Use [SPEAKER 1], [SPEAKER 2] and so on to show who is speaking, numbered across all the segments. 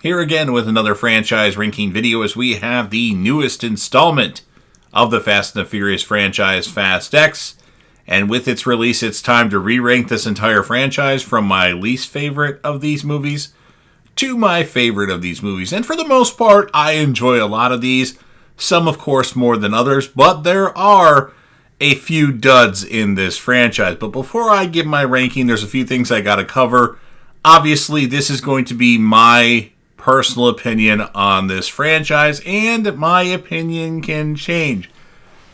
[SPEAKER 1] here again with another franchise ranking video as we have the newest installment of the Fast and the Furious franchise, Fast X. And with its release, it's time to re-rank this entire franchise from my least favorite of these movies to my favorite of these movies. And for the most part, I enjoy a lot of these. Some, of course, more than others, but there are a few duds in this franchise. But before I give my ranking, there's a few things I gotta cover. Obviously, this is going to be my personal opinion on this franchise, and my opinion can change.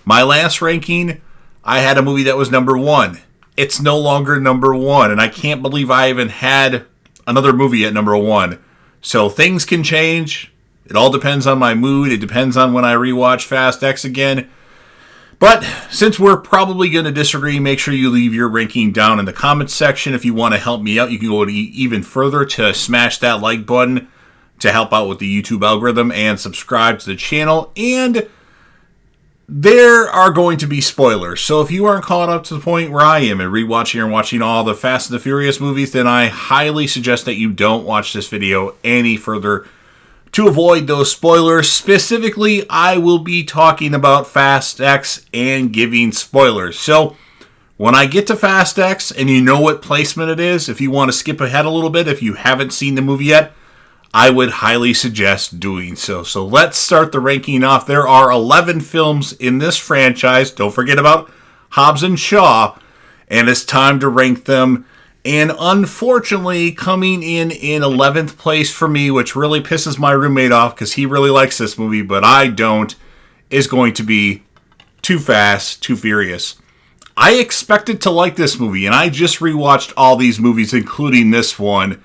[SPEAKER 1] My last ranking, I had a movie that was number one. It's no longer number one, and I can't believe I even had another movie at number one. So things can change. It all depends on my mood. It depends on when I rewatch Fast X again. But since we're probably going to disagree, make sure you leave your ranking down in the comments section. If you want to help me out, you can go even further to smash that like button to help out with the YouTube algorithm and subscribe to the channel. And there are going to be spoilers. So if you aren't caught up to the point where I am and rewatching and watching all the Fast and the Furious movies, then I highly suggest that you don't watch this video any further to avoid those spoilers. Specifically, I will be talking about Fast X and giving spoilers. So when I get to Fast X and you know what placement it is, if you want to skip ahead a little bit, if you haven't seen the movie yet, I would highly suggest doing so. So let's start the ranking off. There are 11 films in this franchise. Don't forget about Hobbs and Shaw. And it's time to rank them. And unfortunately, coming in 11th place for me, which really pisses my roommate off because he really likes this movie, but I don't, is going to be Too Fast, Too Furious. I expected to like this movie, and I just rewatched all these movies, including this one,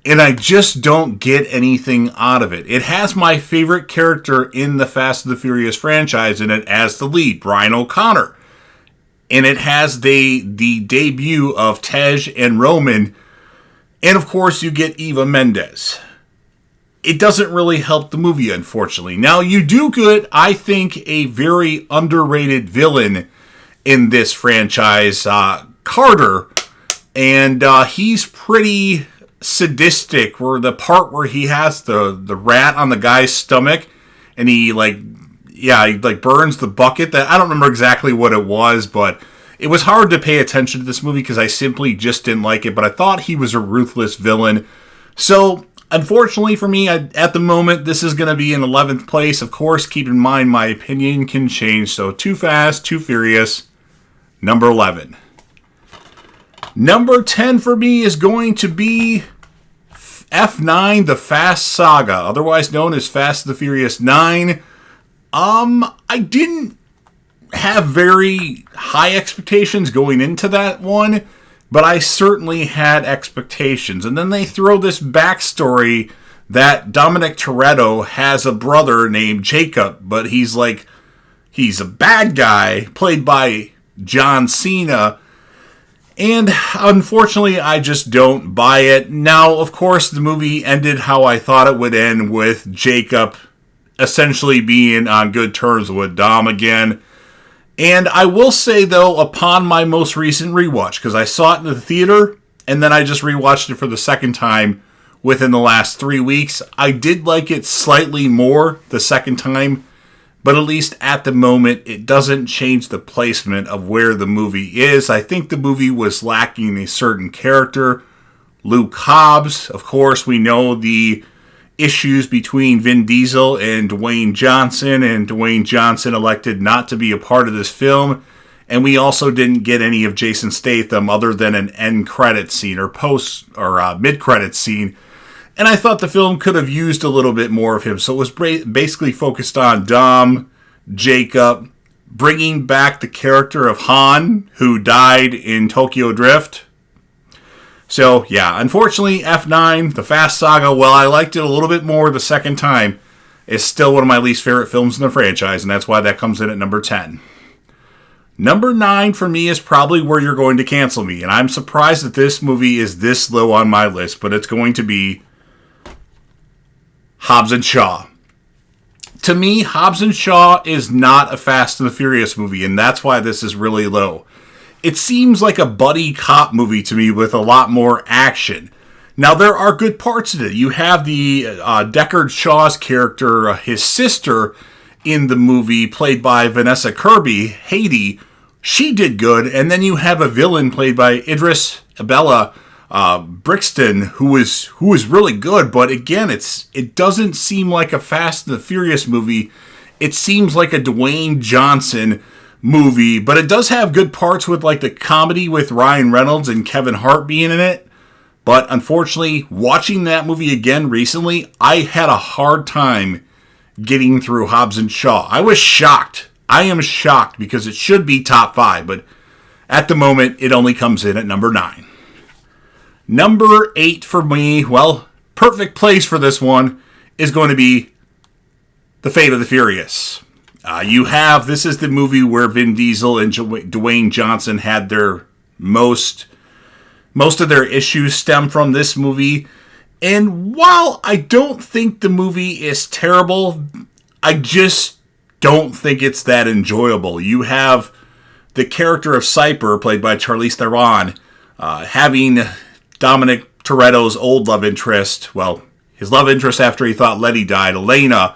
[SPEAKER 1] and I just don't get anything out of it. It has my favorite character in the Fast and the Furious franchise in it as the lead, Brian O'Connor. And it has the debut of Tej and Roman. And of course, you get Eva Mendes. It doesn't really help the movie, unfortunately. Now, you do get, I think, a very underrated villain in this franchise, Carter. And he's pretty sadistic, where the part where he has the rat on the guy's stomach and he burns the bucket. That I don't remember exactly what it was, but it was hard to pay attention to this movie because I simply just didn't like it, but I thought he was a ruthless villain. So unfortunately for me, at the moment, this is going to be in 11th place. Of course, keep in mind my opinion can change. So Too Fast, Too Furious, number 11. Number 10 for me is going to be F9, The Fast Saga, otherwise known as Fast and the Furious 9. I didn't have very high expectations going into that one, but I certainly had expectations. And then they throw this backstory that Dominic Toretto has a brother named Jacob, but he's a bad guy, played by John Cena. And unfortunately, I just don't buy it. Now, of course, the movie ended how I thought it would end, with Jacob essentially being on good terms with Dom again. And I will say, though, upon my most recent rewatch, because I saw it in the theater, and then I just rewatched it for the second time within the last 3 weeks, I did like it slightly more the second time. But at least at the moment, it doesn't change the placement of where the movie is. I think the movie was lacking a certain character. Luke Hobbs, of course, we know the issues between Vin Diesel and Dwayne Johnson elected not to be a part of this film. And we also didn't get any of Jason Statham other than an end credit scene or mid credit scene. And I thought the film could have used a little bit more of him. So it was basically focused on Dom, Jacob, bringing back the character of Han, who died in Tokyo Drift. So, yeah, unfortunately, F9, The Fast Saga, while I liked it a little bit more the second time, is still one of my least favorite films in the franchise, and that's why that comes in at number 10. Number 9 for me is probably where you're going to cancel me, and I'm surprised that this movie is this low on my list, but it's going to be Hobbs and Shaw. To me, Hobbs and Shaw is not a Fast and the Furious movie, and that's why this is really low. It seems like a buddy cop movie to me with a lot more action. Now, there are good parts in it. You have the Deckard Shaw's character, his sister, in the movie, played by Vanessa Kirby, Haiti. She did good. And then you have a villain played by Idris Abella Brixton, who was really good. But again, it doesn't seem like a Fast and the Furious movie. It seems like a Dwayne Johnson movie. But it does have good parts with like the comedy with Ryan Reynolds and Kevin Hart being in it. But unfortunately, watching that movie again recently, I had a hard time getting through Hobbs and Shaw. I was shocked. I am shocked because it should be top 5, but at the moment, it only comes in at number 9. Number 8 for me, well, perfect place for this one is going to be The Fate of the Furious. This is the movie where Vin Diesel and Dwayne Johnson had their most of their issues stem from this movie. And while I don't think the movie is terrible, I just don't think it's that enjoyable. You have the character of Cyper, played by Charlize Theron, having Dominic Toretto's old love interest, well, his love interest after he thought Letty died, Elena,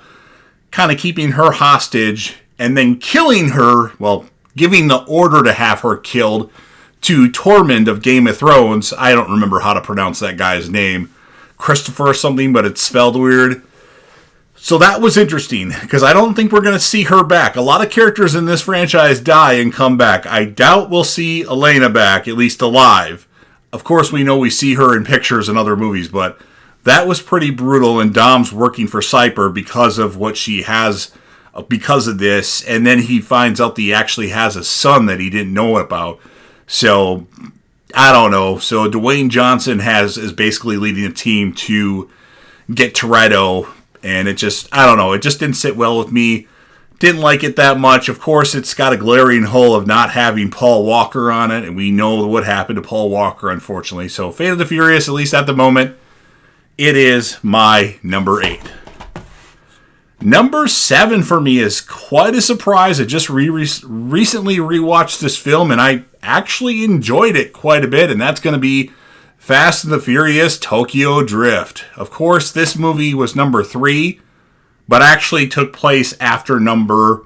[SPEAKER 1] kind of keeping her hostage, and then killing her, well, giving the order to have her killed, to Tormund of Game of Thrones. I don't remember how to pronounce that guy's name. Christopher or something, but it's spelled weird. So that was interesting, because I don't think we're going to see her back. A lot of characters in this franchise die and come back. I doubt we'll see Elena back, at least alive. Of course, we know we see her in pictures and other movies, but that was pretty brutal, and Dom's working for Cyper because of what she has, because of this, and then he finds out that he actually has a son that he didn't know about. So, I don't know. So, Dwayne Johnson is basically leading a team to get Toretto, and it just didn't sit well with me. Didn't like it that much. Of course, it's got a glaring hole of not having Paul Walker on it, and we know what happened to Paul Walker, unfortunately. So, Fate of the Furious, at least at the moment, it is my number 8. Number 7 for me is quite a surprise. I just recently rewatched this film, and I actually enjoyed it quite a bit, and that's going to be Fast and the Furious Tokyo Drift. Of course, this movie was number 3, but actually took place after number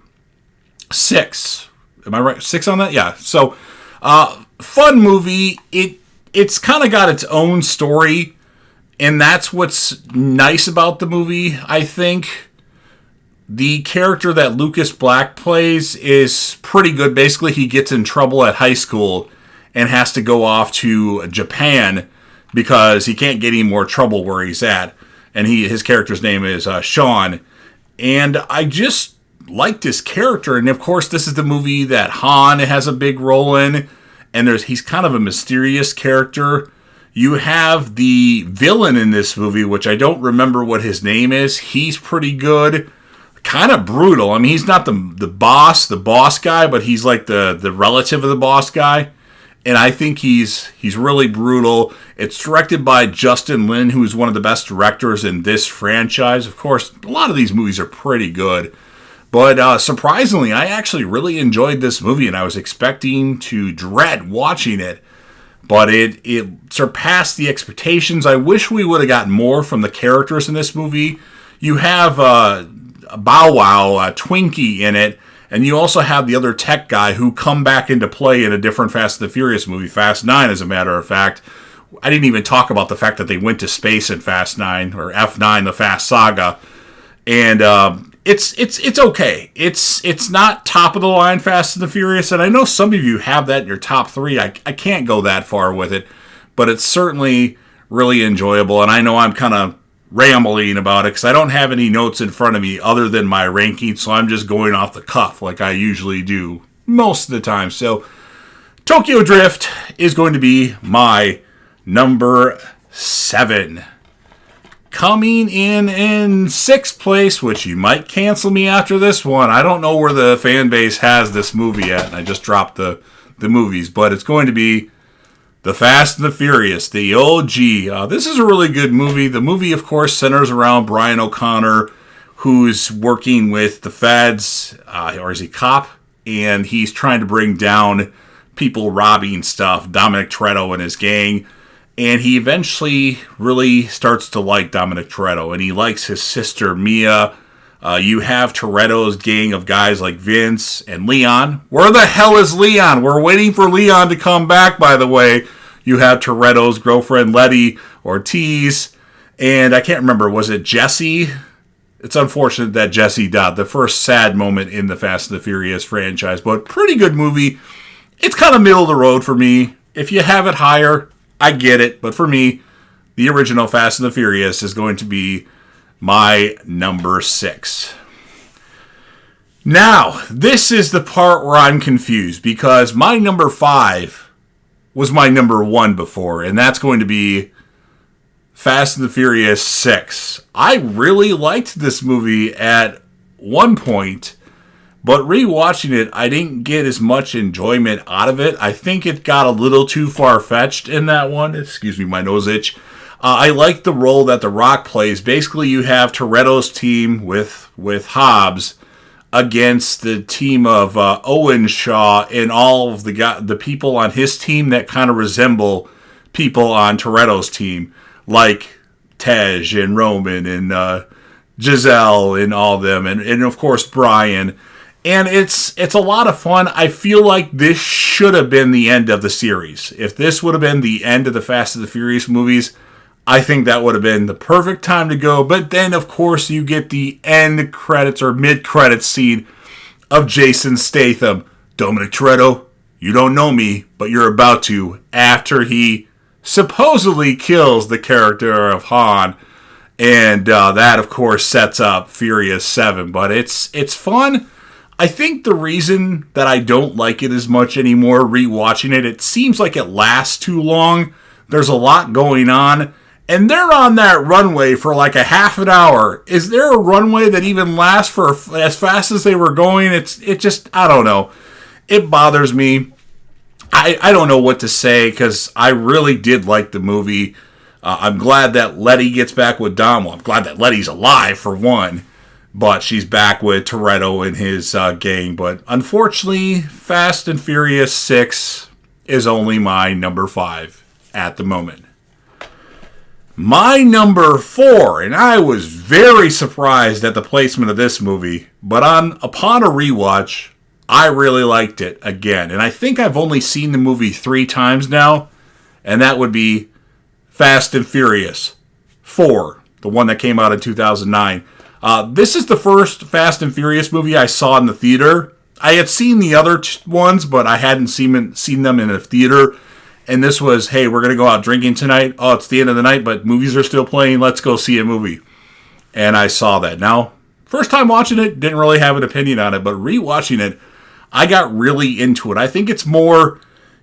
[SPEAKER 1] 6. Am I right? 6 on that? Yeah. So, fun movie. It's kind of got its own story, and that's what's nice about the movie, I think. The character that Lucas Black plays is pretty good. Basically, he gets in trouble at high school and has to go off to Japan because he can't get any more trouble where he's at. And his character's name is Sean. And I just liked his character. And of course, this is the movie that Han has a big role in. And he's kind of a mysterious character. You have the villain in this movie, which I don't remember what his name is. He's pretty good. Kind of brutal. I mean, he's not the boss guy, but he's like the relative of the boss guy. And I think he's really brutal. It's directed by Justin Lin, who is one of the best directors in this franchise. Of course, a lot of these movies are pretty good. But surprisingly, I actually really enjoyed this movie, and I was expecting to dread watching it. But it surpassed the expectations. I wish we would have gotten more from the characters in this movie. You have Bow Wow, Twinkie in it, and you also have the other tech guy who come back into play in a different Fast and the Furious movie, Fast 9, as a matter of fact. I didn't even talk about the fact that they went to space in Fast 9, or F9, the Fast Saga, and it's okay. It's not top of the line Fast and the Furious, and I know some of you have that in your top 3. I can't go that far with it, but it's certainly really enjoyable, and I know I'm kind of rambling about it because I don't have any notes in front of me other than my ranking, so I'm just going off the cuff like I usually do most of the time. So Tokyo Drift is going to be my number 7. Coming in 6th place, which you might cancel me after this one. I don't know where the fan base has this movie at, and I just dropped the movies, but it's going to be The Fast and the Furious, the OG. This is a really good movie. The movie, of course, centers around Brian O'Connor, who's working with the feds, or is he cop? And he's trying to bring down people robbing stuff, Dominic Toretto and his gang. And he eventually really starts to like Dominic Toretto, and he likes his sister Mia. You have Toretto's gang of guys like Vince and Leon. Where the hell is Leon? We're waiting for Leon to come back, by the way. You have Toretto's girlfriend Letty Ortiz, and I can't remember, was it Jesse? It's unfortunate that Jesse died. The first sad moment in the Fast and the Furious franchise, but pretty good movie. It's kind of middle of the road for me. If you have it higher, I get it, but for me, the original Fast and the Furious is going to be my number 6. Now, this is the part where I'm confused, because my number 5 was my number 1 before, and that's going to be Fast and the Furious 6. I really liked this movie at one point, but rewatching it, I didn't get as much enjoyment out of it. I think it got a little too far-fetched in that one. Excuse me, my nose itch. I like the role that The Rock plays. Basically, you have Toretto's team with Hobbs against the team of Owen Shaw and all of the people on his team that kind of resemble people on Toretto's team, like Tej and Roman and Giselle and all of them, and of course Brian. And it's a lot of fun. I feel like this should have been the end of the series. If this would have been the end of the Fast and the Furious movies, I think that would have been the perfect time to go. But then, of course, you get the end credits or mid-credits scene of Jason Statham. Dominic Toretto, you don't know me, but you're about to, after he supposedly kills the character of Han. And that, of course, sets up Furious 7. But it's fun. I think the reason that I don't like it as much anymore, rewatching it, it seems like it lasts too long. There's a lot going on. And they're on that runway for like a half an hour. Is there a runway that even lasts for as fast as they were going? It just, I don't know. It bothers me. I don't know what to say, because I really did like the movie. I'm glad that Letty gets back with Dom. Well, I'm glad that Letty's alive, for one. But she's back with Toretto and his gang. But unfortunately, Fast and Furious 6 is only my number 5 at the moment. My number 4, and I was very surprised at the placement of this movie, but upon a rewatch, I really liked it again. And I think I've only seen the movie 3 times now, and that would be Fast and Furious 4, the one that came out in 2009. This is the first Fast and Furious movie I saw in the theater. I had seen the other ones, but I hadn't seen them in a theater. And this was, hey, we're going to go out drinking tonight. Oh, it's the end of the night, but movies are still playing. Let's go see a movie. And I saw that. Now, first time watching it, didn't really have an opinion on it, but rewatching it, I got really into it. I think it's more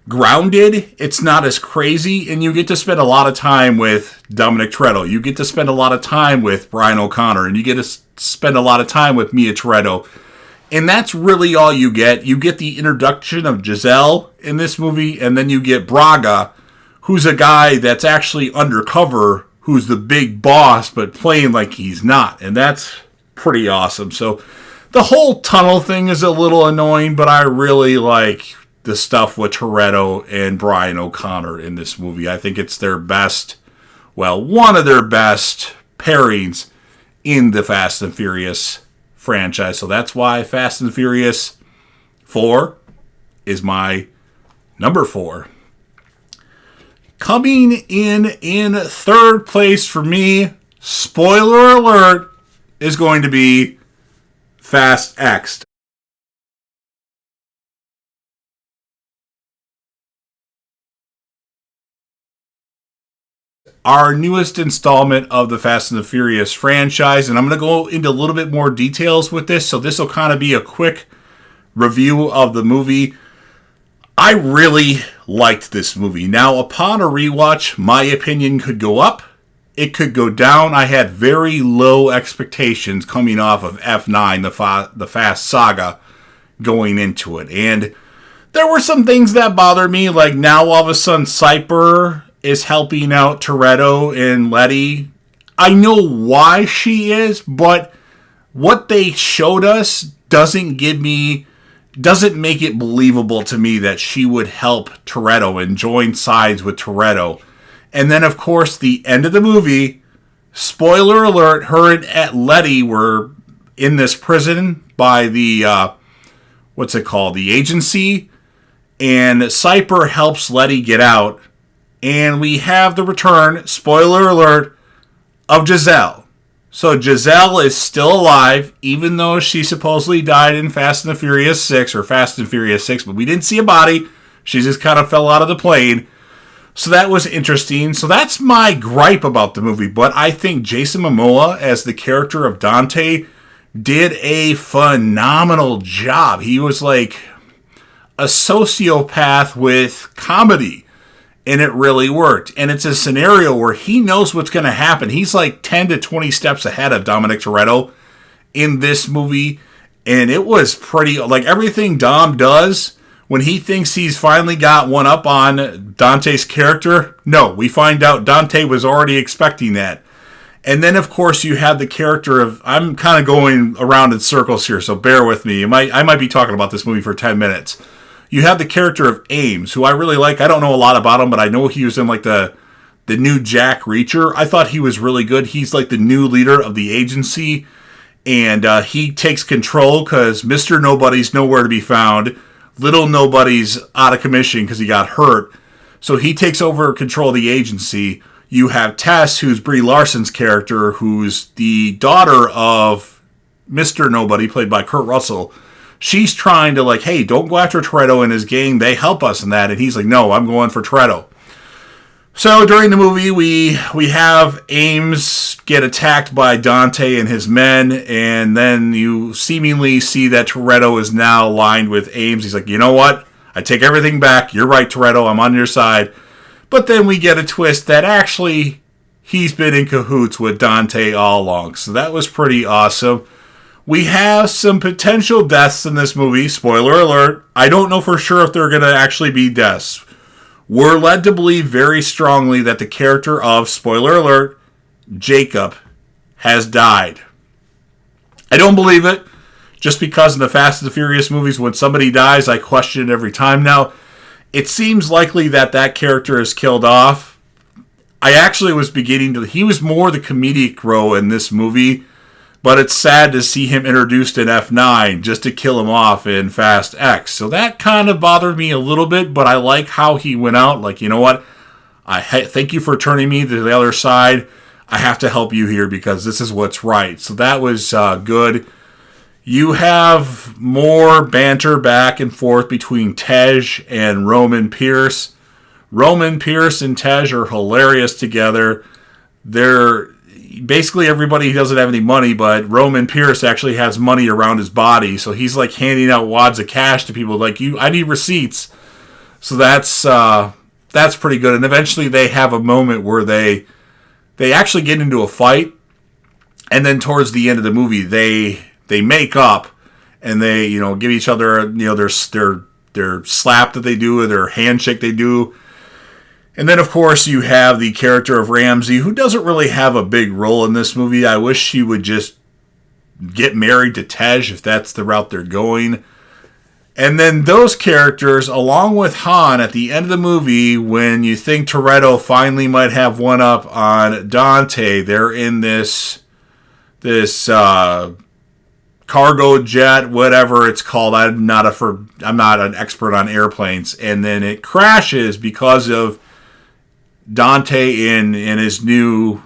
[SPEAKER 1] grounded. It's not as crazy, and you get to spend a lot of time with Dominic Toretto. You get to spend a lot of time with Brian O'Connor, and you get to spend a lot of time with Mia Toretto. And that's really all you get. You get the introduction of Giselle in this movie, and then you get Braga, who's a guy that's actually undercover, who's the big boss, but playing like he's not. And that's pretty awesome. So the whole tunnel thing is a little annoying, but I really like the stuff with Toretto and Brian O'Connor in this movie. I think it's their best, well, one of their best pairings in the Fast and Furious franchise. So that's why Fast and Furious 4 is my number 4. Coming in third place for me, spoiler alert, is going to be Fast X. Our newest installment of the Fast and the Furious franchise, and I'm going to go into a little bit more details with this, so this will kind of be a quick review of the movie. I really liked this movie. Now, upon a rewatch, my opinion could go up, it could go down. I had very low expectations coming off of F9, the Fast Saga, going into it, and there were some things that bothered me, like now all of a sudden Cyper is helping out Toretto and Letty. I know why she is, but what they showed us doesn't make it believable to me that she would help Toretto and join sides with Toretto. And then, of course, the end of the movie, spoiler alert, her and Letty were in this prison by the, what's it called, the agency. And Cyper helps Letty get out. And we have the return, spoiler alert, of Giselle. So Giselle is still alive, even though she supposedly died in Fast and the Furious 6, or Fast and Furious 6, but we didn't see a body. She just kind of fell out of the plane. So that was interesting. So that's my gripe about the movie. But I think Jason Momoa, as the character of Dante, did a phenomenal job. He was like a sociopath with comedy. And it really worked. And it's a scenario where he knows what's going to happen. He's like 10 to 20 steps ahead of Dominic Toretto in this movie. And it was pretty, like everything Dom does when he thinks he's finally got one up on Dante's character. No, we find out Dante was already expecting that. And then, of course, you have the character of, I'm kind of going around in circles here, so bear with me. I might be talking about this movie for 10 minutes. You have the character of Ames, who I really like. I don't know a lot about him, but I know he was in like the new Jack Reacher. I thought he was really good. He's like the new leader of the agency, and he takes control because Mr. Nobody's nowhere to be found. Little Nobody's out of commission because he got hurt. So he takes over control of the agency. You have Tess, who's Brie Larson's character, who's the daughter of Mr. Nobody, played by Kurt Russell. She's trying to like, hey, don't go after Toretto and his gang. They help us in that. And he's like, no, I'm going for Toretto. So during the movie, we have Ames get attacked by Dante and his men. And then you seemingly see that Toretto is now aligned with Ames. He's like, you know what? I take everything back. You're right, Toretto. I'm on your side. But then we get a twist that actually he's been in cahoots with Dante all along. So that was pretty awesome. We have some potential deaths in this movie. Spoiler alert. I don't know for sure if they're going to actually be deaths. We're led to believe very strongly that the character of, spoiler alert, Jacob has died. I don't believe it. Just because in the Fast and the Furious movies, when somebody dies, I question it every time. Now, it seems likely that that character is killed off. I actually was beginning to... He was more the comedic role in this movie. But it's sad to see him introduced in F9 just to kill him off in Fast X. So that kind of bothered me a little bit, but I like how he went out. Like, you know what? Thank you for turning me to the other side. I have to help you here because this is what's right. So that was good. You have more banter back and forth between Tej and Roman Pierce. Roman Pierce and Tej are hilarious together. They're... Basically, everybody doesn't have any money, but Roman Pierce actually has money around his body, so he's like handing out wads of cash to people. Like, I need receipts. So that's pretty good. And eventually, they have a moment where they actually get into a fight, and then towards the end of the movie, they make up and they give each other their slap that they do or their handshake they do. And then, of course, you have the character of Ramsey, who doesn't really have a big role in this movie. I wish she would just get married to Tej if that's the route they're going. And then those characters, along with Han, at the end of the movie, when you think Toretto finally might have one up on Dante, they're in this cargo jet, whatever it's called. I'm not an expert on airplanes. And then it crashes because of Dante in his new,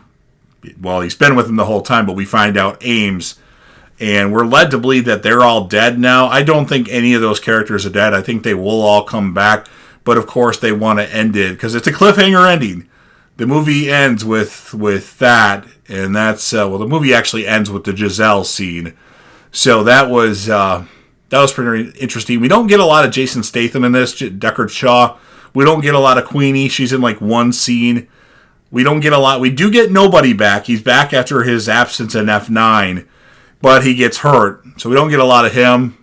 [SPEAKER 1] well, he's been with him the whole time, but we find out Ames. And we're led to believe that they're all dead now. I don't think any of those characters are dead. I think they will all come back. But, of course, they want to end it because it's a cliffhanger ending. The movie ends with that. And that's, the movie actually ends with the Giselle scene. So that was pretty interesting. We don't get a lot of Jason Statham in this, Deckard Shaw. We don't get a lot of Queenie. She's in like one scene. We don't get a lot. We do get Nobody back. He's back after his absence in F9, but he gets hurt. So we don't get a lot of him.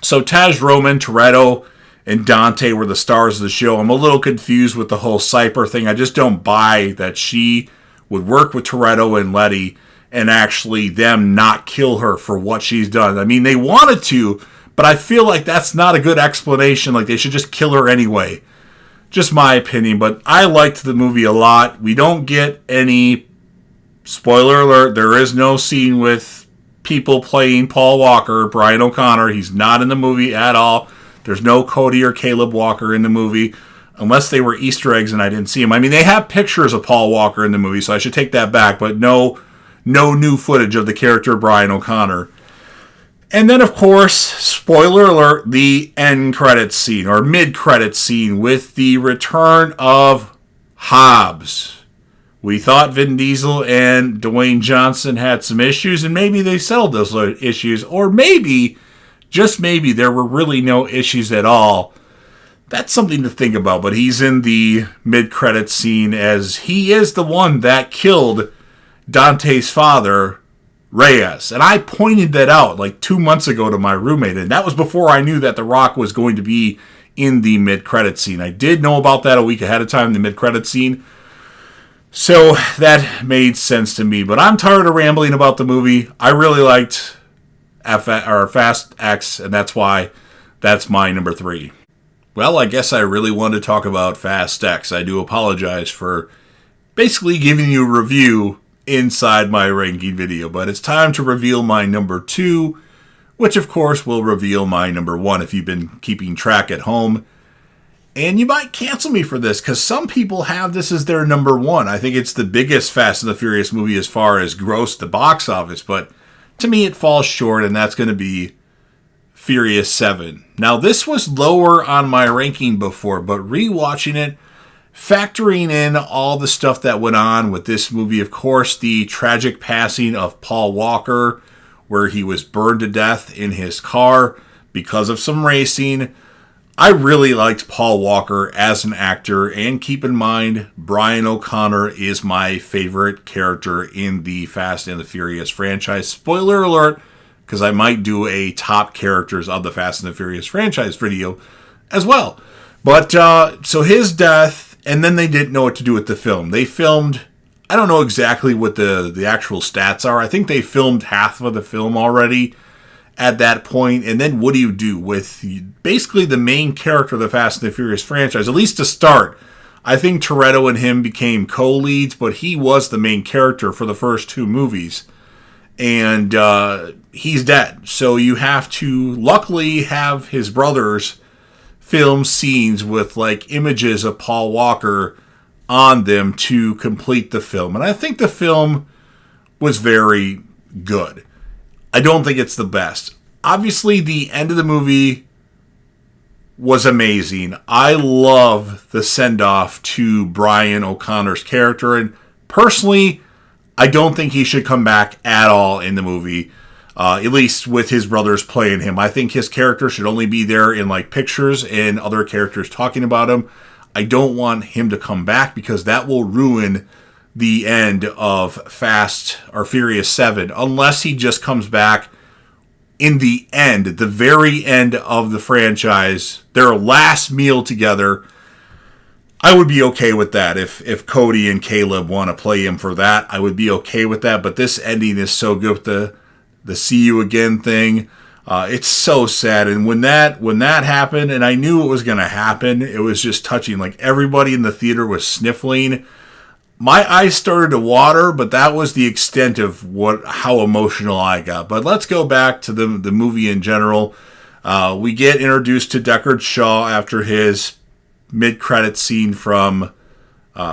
[SPEAKER 1] So Tej, Roman, Toretto, and Dante were the stars of the show. I'm a little confused with the whole Cyper thing. I just don't buy that she would work with Toretto and Letty and actually them not kill her for what she's done. I mean, they wanted to, but I feel like that's not a good explanation. Like, they should just kill her anyway. just my opinion, but I liked the movie a lot. We don't get any, spoiler alert, there is no scene with people playing Paul Walker, Brian O'Connor. He's not in the movie at all. There's no Cody or Caleb Walker in the movie, unless they were Easter eggs and I didn't see them. I mean, they have pictures of Paul Walker in the movie, so I should take that back, but no new footage of the character Brian O'Connor. And then, of course, spoiler alert, the end credits scene, or mid-credits scene, with the return of Hobbs. We thought Vin Diesel and Dwayne Johnson had some issues, and maybe they settled those issues, or maybe, just maybe, there were really no issues at all. That's something to think about, but he's in the mid-credits scene as he is the one that killed Dante's father, Reyes. And I pointed that out like 2 months ago to my roommate, and that was before I knew that The Rock was going to be in the mid-credits scene. I did know about that a week ahead of time, the mid-credits scene. So that made sense to me. But I'm tired of rambling about the movie. I really liked Fast X, and that's why that's my number 3. Well, I guess I really wanted to talk about Fast X. I do apologize for basically giving you a review inside my ranking video, but it's time to reveal my number 2, which of course will reveal my number 1 if you've been keeping track at home. And you might cancel me for this, because some people have this as their number 1. I think it's the biggest Fast and the Furious movie as far as gross the box office, but to me it falls short, and that's going to be Furious 7. Now, this was lower on my ranking before, but rewatching it, factoring in all the stuff that went on with this movie, of course, the tragic passing of Paul Walker, where he was burned to death in his car because of some racing. I really liked Paul Walker as an actor, and keep in mind, Brian O'Connor is my favorite character in the Fast and the Furious franchise. Spoiler alert, because I might do a top characters of the Fast and the Furious franchise video as well. But, so his death, and then they didn't know what to do with the film. They filmed, I don't know exactly what the actual stats are. I think they filmed half of the film already at that point. And then what do you do with basically the main character of the Fast and the Furious franchise? At least to start, I think Toretto and him became co-leads, but he was the main character for the first 2 movies. And he's dead. So you have to, luckily, have his brothers film scenes with like images of Paul Walker on them to complete the film. And I think the film was very good. I don't think it's the best. Obviously, the end of the movie was amazing. I love the send-off to Brian O'Connor's character, and personally, I don't think he should come back at all in the movie. At least with his brothers playing him. I think his character should only be there in like pictures and other characters talking about him. I don't want him to come back, because that will ruin the end of Fast or Furious 7, unless he just comes back in the end, the very end of the franchise, their last meal together. I would be okay with that. If Cody and Caleb want to play him for that, I would be okay with that. But this ending is so good with the see you again thing. It's so sad. And when that happened, and I knew it was going to happen, it was just touching. Like, everybody in the theater was sniffling. My eyes started to water, but that was the extent of how emotional I got. But let's go back to the movie in general. We get introduced to Deckard Shaw after his mid-credit scene from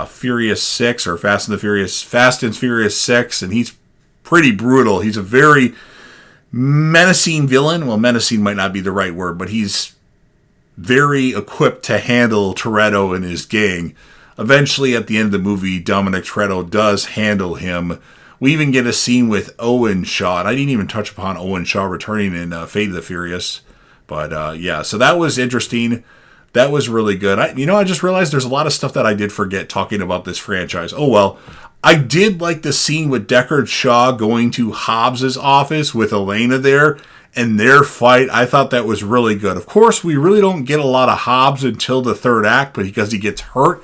[SPEAKER 1] Furious 6, or Fast and Furious 6, and he's pretty brutal. He's a very menacing villain. Well, menacing might not be the right word, but he's very equipped to handle Toretto and his gang. Eventually, at the end of the movie, Dominic Toretto does handle him. We even get a scene with Owen Shaw, and I didn't even touch upon Owen Shaw returning in Fate of the Furious. But yeah, so that was interesting. That was really good. I just realized there's a lot of stuff that I did forget talking about this franchise. Oh well. I did like the scene with Deckard Shaw going to Hobbs' office with Elena there, and their fight. I thought that was really good. Of course, we really don't get a lot of Hobbs until the third act, but because he gets hurt.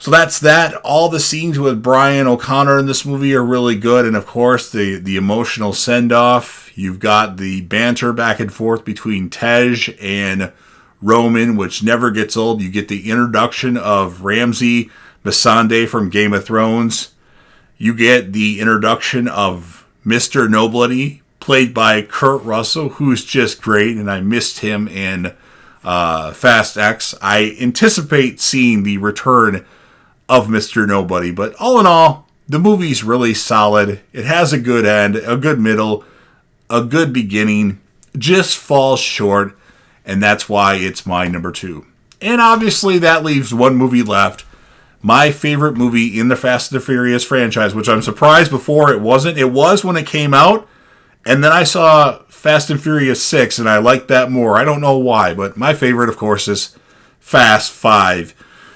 [SPEAKER 1] So that's that. All the scenes with Brian O'Connor in this movie are really good, and of course, the emotional send-off. You've got the banter back and forth between Tej and Roman, which never gets old. You get the introduction of Ramsay Missandei from Game of Thrones. You get the introduction of Mr. Nobody, played by Kurt Russell, who's just great, and I missed him in Fast X. I anticipate seeing the return of Mr. Nobody, but all in all, the movie's really solid. It has a good end, a good middle, a good beginning, just falls short, and that's why it's my number 2. And obviously that leaves one movie left. My favorite movie in the Fast and the Furious franchise, which I'm surprised before it wasn't. It was when it came out, and then I saw Fast and Furious 6, and I liked that more. I don't know why, but my favorite, of course, is Fast 5.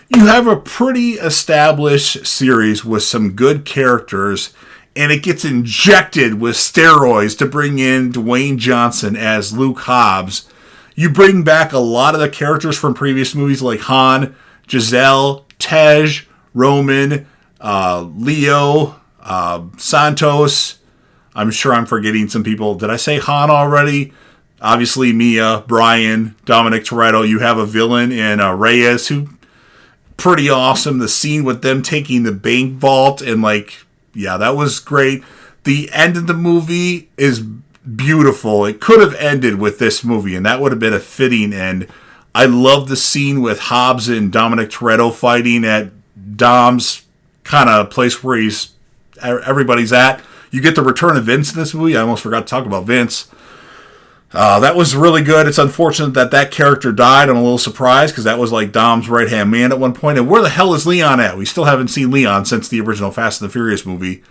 [SPEAKER 1] You have a pretty established series with some good characters, and it gets injected with steroids to bring in Dwayne Johnson as Luke Hobbs. You bring back a lot of the characters from previous movies like Han, Giselle, Tej, Roman, Leo, Santos. I'm sure I'm forgetting some people. Did I say Han already? Obviously Mia, Brian, Dominic Toretto. You have a villain in Reyes, who pretty awesome. The scene with them taking the bank vault and that was great. The end of the movie is beautiful. It could have ended with this movie, and that would have been a fitting end. I love the scene with Hobbs and Dominic Toretto fighting at Dom's kind of place where everybody's at. You get the return of Vince in this movie. I almost forgot to talk about Vince. That was really good. It's unfortunate that character died. I'm a little surprised because that was like Dom's right-hand man at one point. And where the hell is Leon at? We still haven't seen Leon since the original Fast and the Furious movie.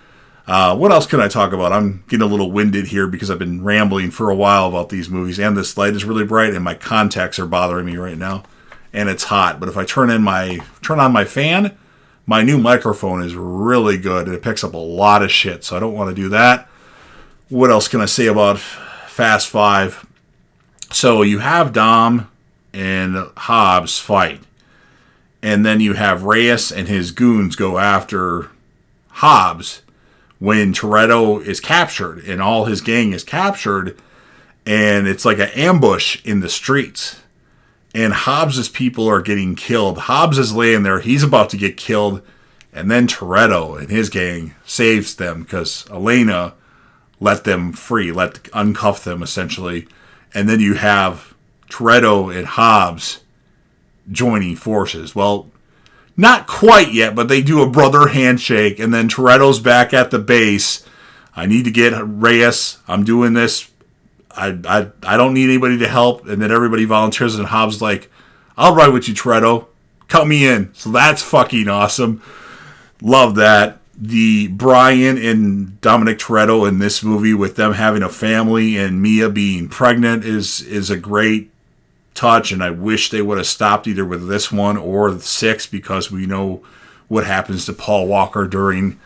[SPEAKER 1] What else can I talk about? I'm getting a little winded here because I've been rambling for a while about these movies. And this light is really bright and my contacts are bothering me right now. And it's hot. But if I turn on my fan, my new microphone is really good. And it picks up a lot of shit. So I don't want to do that. What else can I say about Fast 5? So you have Dom and Hobbs fight. And then you have Reyes and his goons go after Hobbs when Toretto is captured and all his gang is captured. And it's like an ambush in the streets. And Hobbs' people are getting killed. Hobbs is laying there. He's about to get killed. And then Toretto and his gang saves them because Elena let them free, uncuff them essentially. And then you have Toretto and Hobbs joining forces. Well, not quite yet, but they do a brother handshake. And then Toretto's back at the base. I need to get Reyes. I'm doing this. I don't need anybody to help. And then everybody volunteers, and Hobbs is like, I'll ride with you, Toretto. Cut me in. So that's fucking awesome. Love that. The Brian and Dominic Toretto in this movie with them having a family and Mia being pregnant is a great touch. And I wish they would have stopped either with this one or 6 because we know what happens to Paul Walker during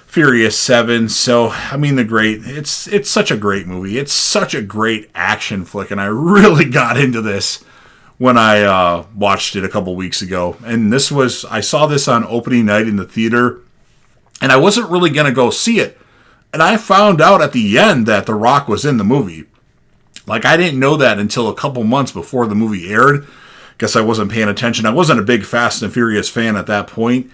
[SPEAKER 1] Furious 7. So, I mean, it's such a great movie. It's such a great action flick, and I really got into this when I watched it a couple weeks ago. And I saw this on opening night in the theater, and I wasn't really going to go see it. And I found out at the end that The Rock was in the movie. I didn't know that until a couple months before the movie aired. Guess I wasn't paying attention. I wasn't a big Fast and Furious fan at that point.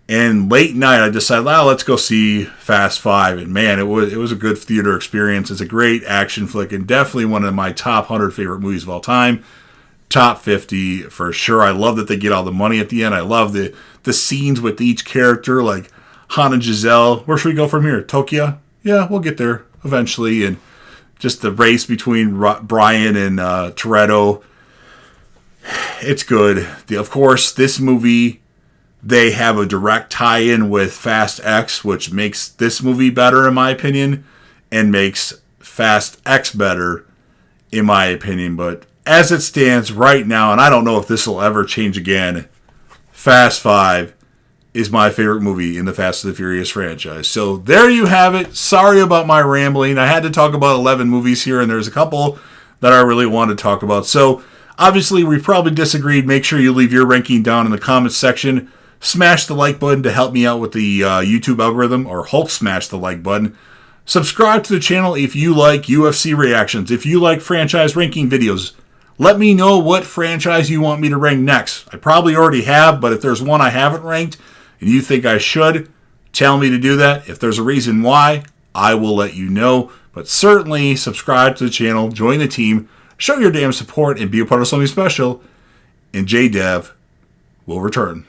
[SPEAKER 1] And late night, I decided, let's go see Fast 5. And man, it was a good theater experience. It's a great action flick and definitely one of my top 100 favorite movies of all time. Top 50 for sure. I love that they get all the money at the end. I love the scenes with each character, like Han and Giselle. Where should we go from here? Tokyo? Yeah, we'll get there eventually. And just the race between Brian and Toretto. It's good. Of course, this movie, they have a direct tie-in with Fast X, which makes this movie better, in my opinion, and makes Fast X better, in my opinion. But as it stands right now, and I don't know if this will ever change again, Fast 5 is my favorite movie in the Fast and the Furious franchise. So there you have it. Sorry about my rambling. I had to talk about 11 movies here, and there's a couple that I really want to talk about. So obviously, we probably disagreed. Make sure you leave your ranking down in the comments section. Smash the like button to help me out with the YouTube algorithm, or Hulk smash the like button. Subscribe to the channel if you like UFC reactions, if you like franchise ranking videos. Let me know what franchise you want me to rank next. I probably already have, but if there's one I haven't ranked and you think I should, tell me to do that. If there's a reason why, I will let you know. But certainly subscribe to the channel, join the team, show your damn support, and be a part of something special. And JDev will return.